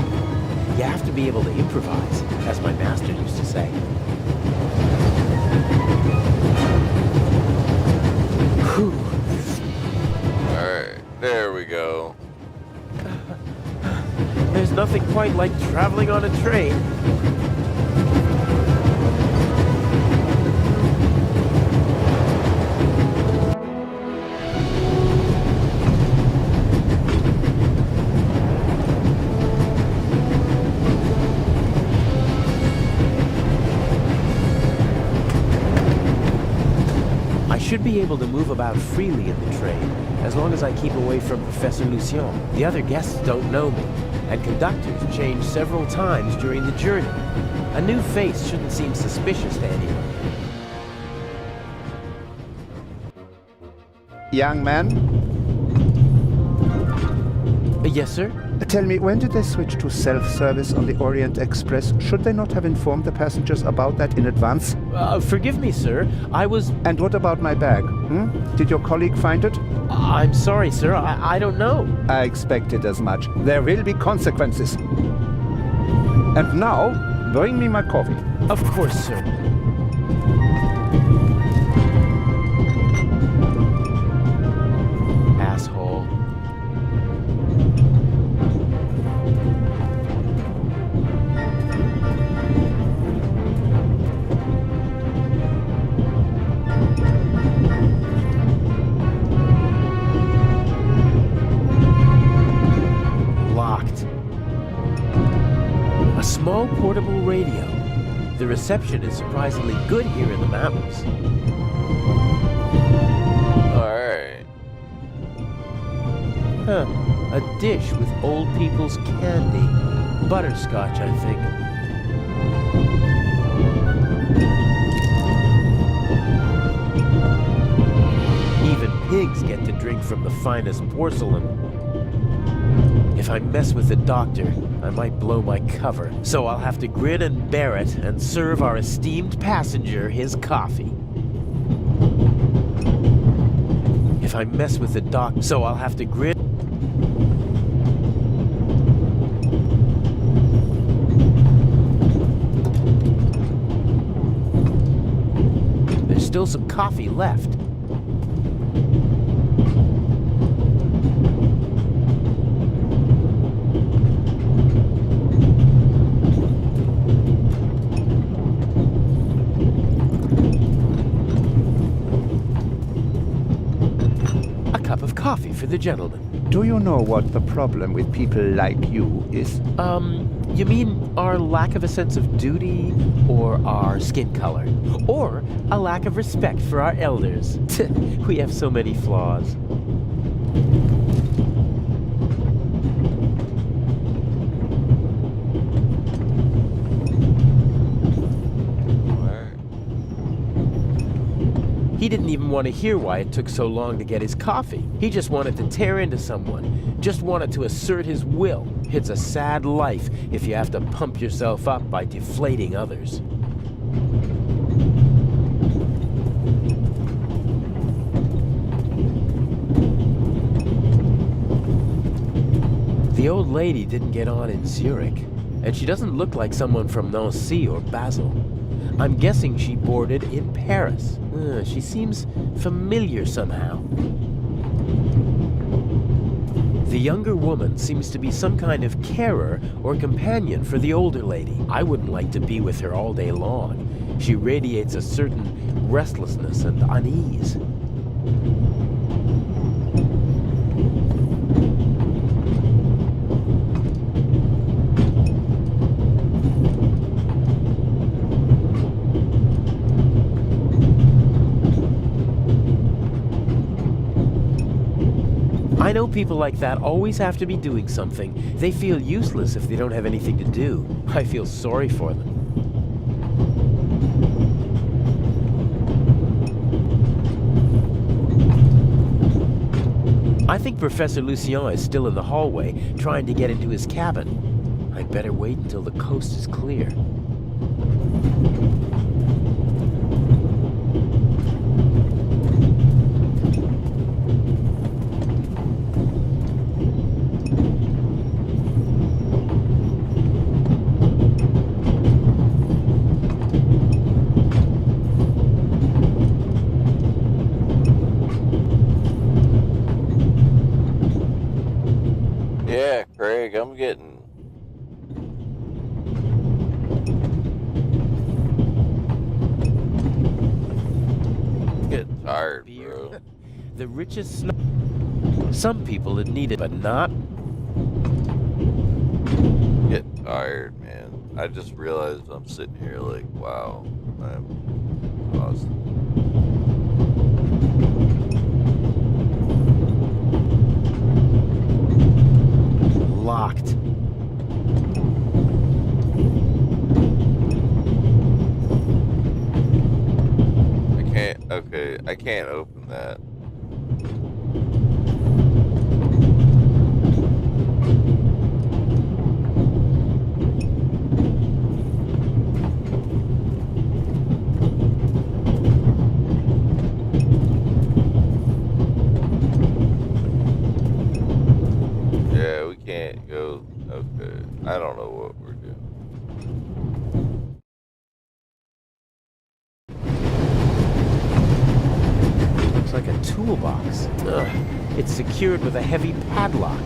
You have to be able to improvise, as my master used to say. Whew. Alright, there we go. There's nothing quite like traveling on a train. Should be able to move about freely in the train, as long as I keep away from Professor Lucien. The other guests don't know me, and conductors change several times during the journey. A new face shouldn't seem suspicious to anyone. Young man, Yes, sir? tell me, when did they switch to self-service on the Orient Express? Should they not have informed the passengers about that in advance? Forgive me, sir. I was... And what about my bag? Did your colleague find it? I'm sorry, sir. I don't know. I expected as much. There will be consequences. And now, bring me my coffee. Of course, sir. Asshole. A small portable radio. The reception is surprisingly good here in the mountains. Alright. Huh. A dish with old people's candy. Butterscotch, I think. Even pigs get to drink from the finest porcelain. If I mess with the doctor, I might blow my cover. So I'll have to grin and bear it and serve our esteemed passenger his coffee. If I mess with the doctor, so I'll have to grin. There's still some coffee left. Coffee for the gentleman. Do you know what the problem with people like you is? You mean our lack of a sense of duty, or our skin color, or a lack of respect for our elders? We have so many flaws. He didn't even want to hear why it took so long to get his coffee. He just wanted to tear into someone, just wanted to assert his will. It's a sad life if you have to pump yourself up by deflating others. The old lady didn't get on in Zurich, and she doesn't look like someone from Nancy or Basel. I'm guessing she boarded in Paris. She seems familiar somehow. The younger woman seems to be some kind of carer or companion for the older lady. I wouldn't like to be with her all day long. She radiates a certain restlessness and unease. I know people like that always have to be doing something. They feel useless if they don't have anything to do. I feel sorry for them. I think Professor Lucien is still in the hallway, trying to get into his cabin. I'd better wait until the coast is clear. Yeah, Craig, I'm getting... getting tired, bro. The richest some people would need it, but not. Getting tired, man. I just realized I'm sitting here like, wow, I'm awesome. Locked. Okay, I can't open that. Yeah, we can't go. Okay, I don't know what we're doing. Looks like a toolbox. Ugh. It's secured with a heavy padlock.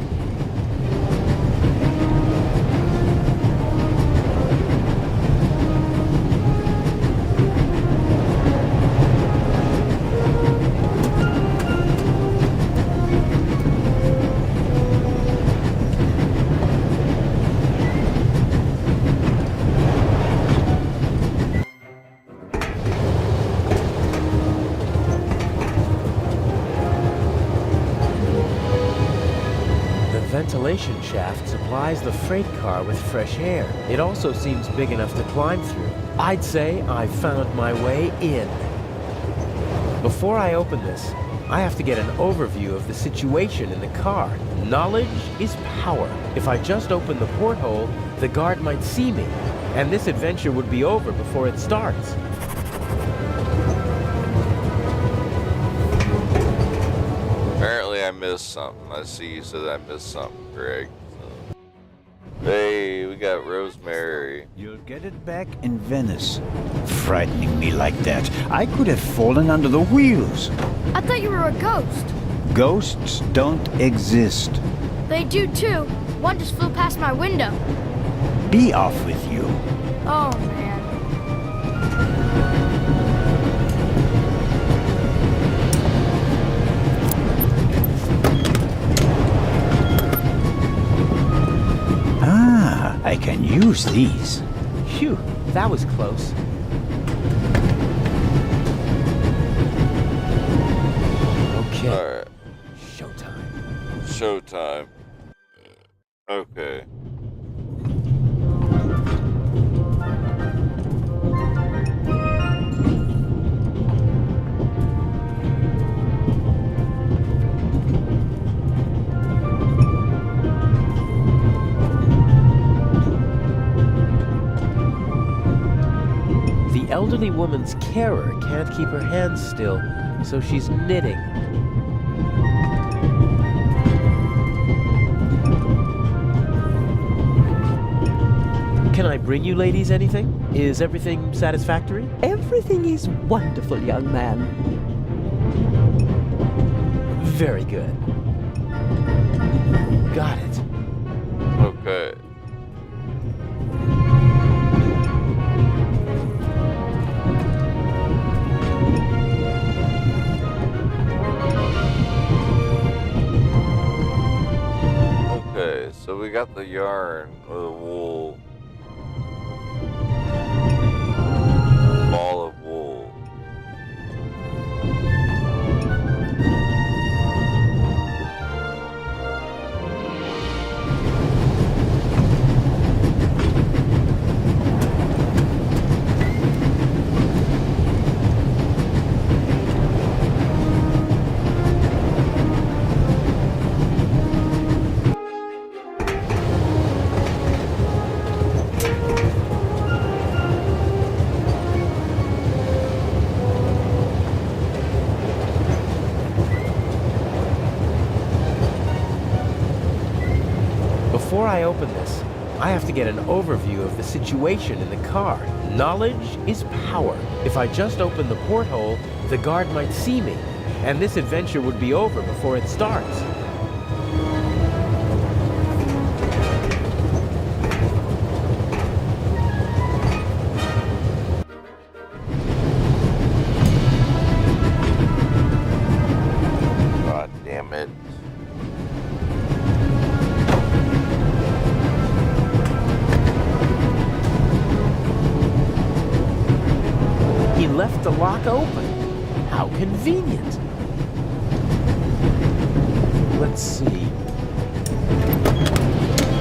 The ventilation shaft supplies the freight car with fresh air. It also seems big enough to climb through. I'd say I've found my way in. Before I open this, I have to get an overview of the situation in the car. Knowledge is power. If I just open the porthole, the guard might see me, and this adventure would be over before it starts. Apparently I missed something. I see you said I missed something, Greg. So. Hey, we got Rosemary. You'll get it back in Venice. Frightening me like that. I could have fallen under the wheels. I thought you were a ghost. Ghosts don't exist. They do too. One just flew past my window. Be off with you. Oh, man. I can use these. Phew, that was close. Okay. Alright. Showtime. Showtime. Okay. The elderly woman's carer can't keep her hands still, so she's knitting. Can I bring you ladies anything? Is everything satisfactory? Everything is wonderful, young man. Very good. Got it. Okay. Okay, so we got the yarn or the wool. Ball of wool. Before I open this, I have to get an overview of the situation in the car. Knowledge is power. If I just open the porthole, the guard might see me, and this adventure would be over before it starts. God damn it. He left the lock open. How convenient. Let's see.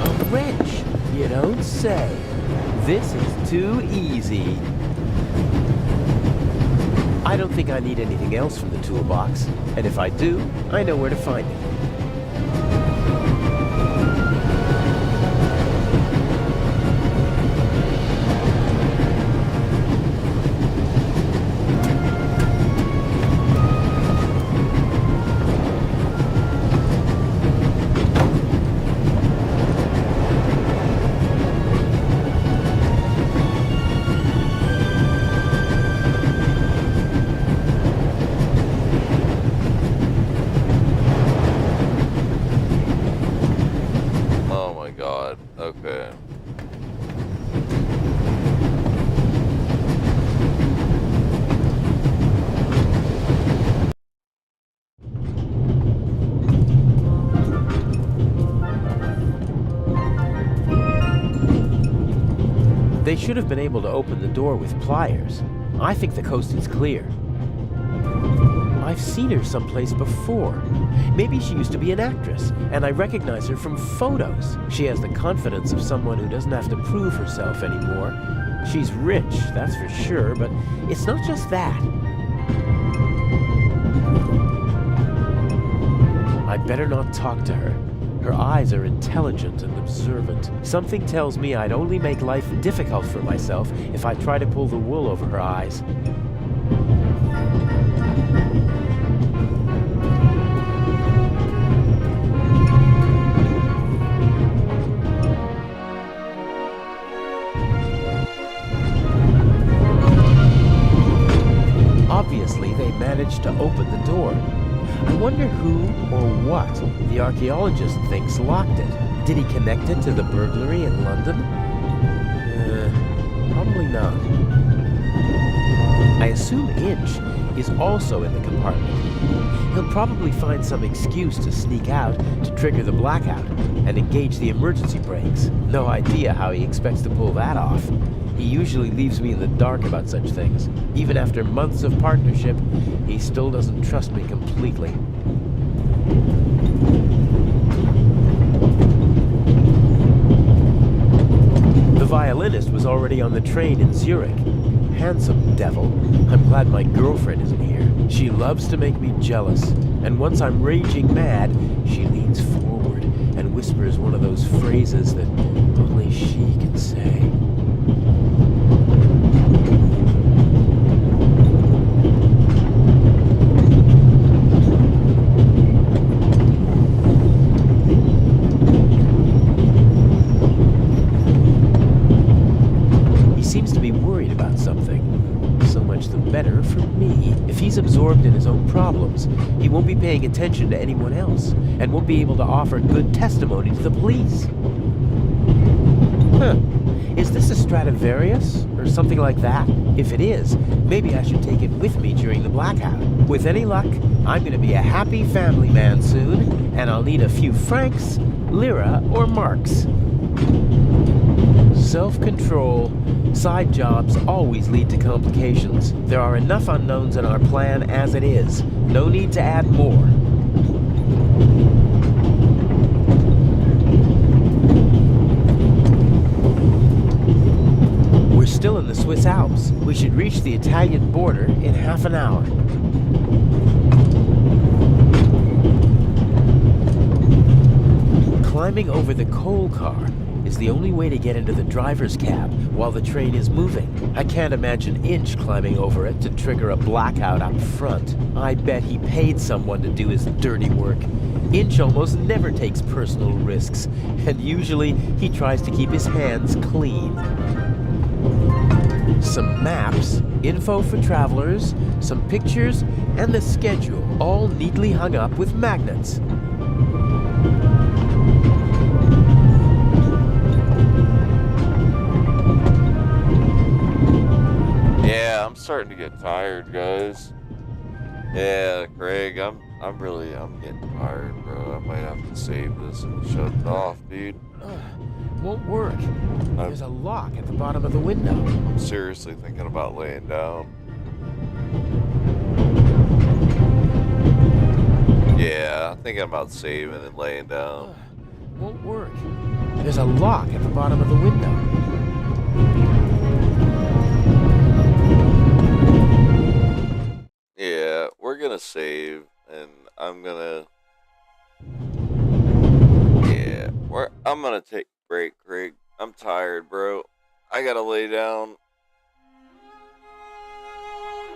A wrench. You don't say. This is too easy. I don't think I need anything else from the toolbox. And if I do, I know where to find it. Oh my god. Okay. They should have been able to open the door with pliers. I think the coast is clear. I've seen her someplace before. Maybe she used to be an actress, and I recognize her from photos. She has the confidence of someone who doesn't have to prove herself anymore. She's rich, that's for sure, but it's not just that. I better not talk to her. Her eyes are intelligent and observant. Something tells me I'd only make life difficult for myself if I try to pull the wool over her eyes. Obviously, they managed to open the door. I wonder who or what the archaeologist thinks locked it. Did he connect it to the burglary in London? Probably not. I assume Inch is also in the compartment. He'll probably find some excuse to sneak out to trigger the blackout and engage the emergency brakes. No idea how he expects to pull that off. He usually leaves me in the dark about such things. Even after months of partnership, he still doesn't trust me completely. The violinist was already on the train in Zurich. Handsome devil. I'm glad my girlfriend isn't here. She loves to make me jealous. And once I'm raging mad, she leans forward and whispers one of those phrases that only she can say. seems to be worried about something. So much the better for me. If he's absorbed in his own problems, he won't be paying attention to anyone else, and won't be able to offer good testimony to the police. Huh. Is this a Stradivarius, or something like that? If it is, maybe I should take it with me during the blackout. With any luck, I'm gonna be a happy family man soon, and I'll need a few francs, lira, or marks. Self-control. Side jobs always lead to complications. There are enough unknowns in our plan as it is. No need to add more. We're still in the Swiss Alps. We should reach the Italian border in half an hour. Climbing over the coal car is the only way to get into the driver's cab while the train is moving. I can't imagine Inch climbing over it to trigger a blackout up front. I bet he paid someone to do his dirty work. Inch almost never takes personal risks, and usually he tries to keep his hands clean. Some maps, info for travelers, some pictures, and the schedule, all neatly hung up with magnets. Yeah, I'm starting to get tired, guys. Yeah, Craig, I'm getting tired, bro. I might have to save this and shut it off, dude. Won't work. There's a lock at the bottom of the window. I'm seriously thinking about laying down. Yeah, I'm thinking about saving and laying down. Won't work. There's a lock at the bottom of the window. Yeah, we're gonna save, and I'm gonna... Yeah, I'm gonna take a break, Craig. I'm tired, bro. I gotta lay down.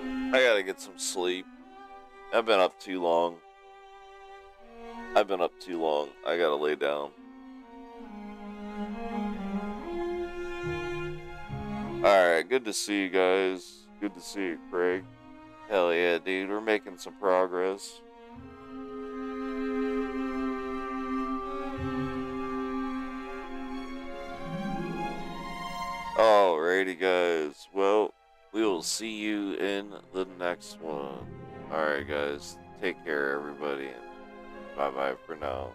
I gotta get some sleep. I've been up too long. I gotta lay down. Alright, good to see you guys. Good to see you, Craig. Hell yeah, dude. We're making some progress. Alrighty, guys. Well, we will see you in the next one. Alright, guys. Take care, everybody. And bye-bye for now.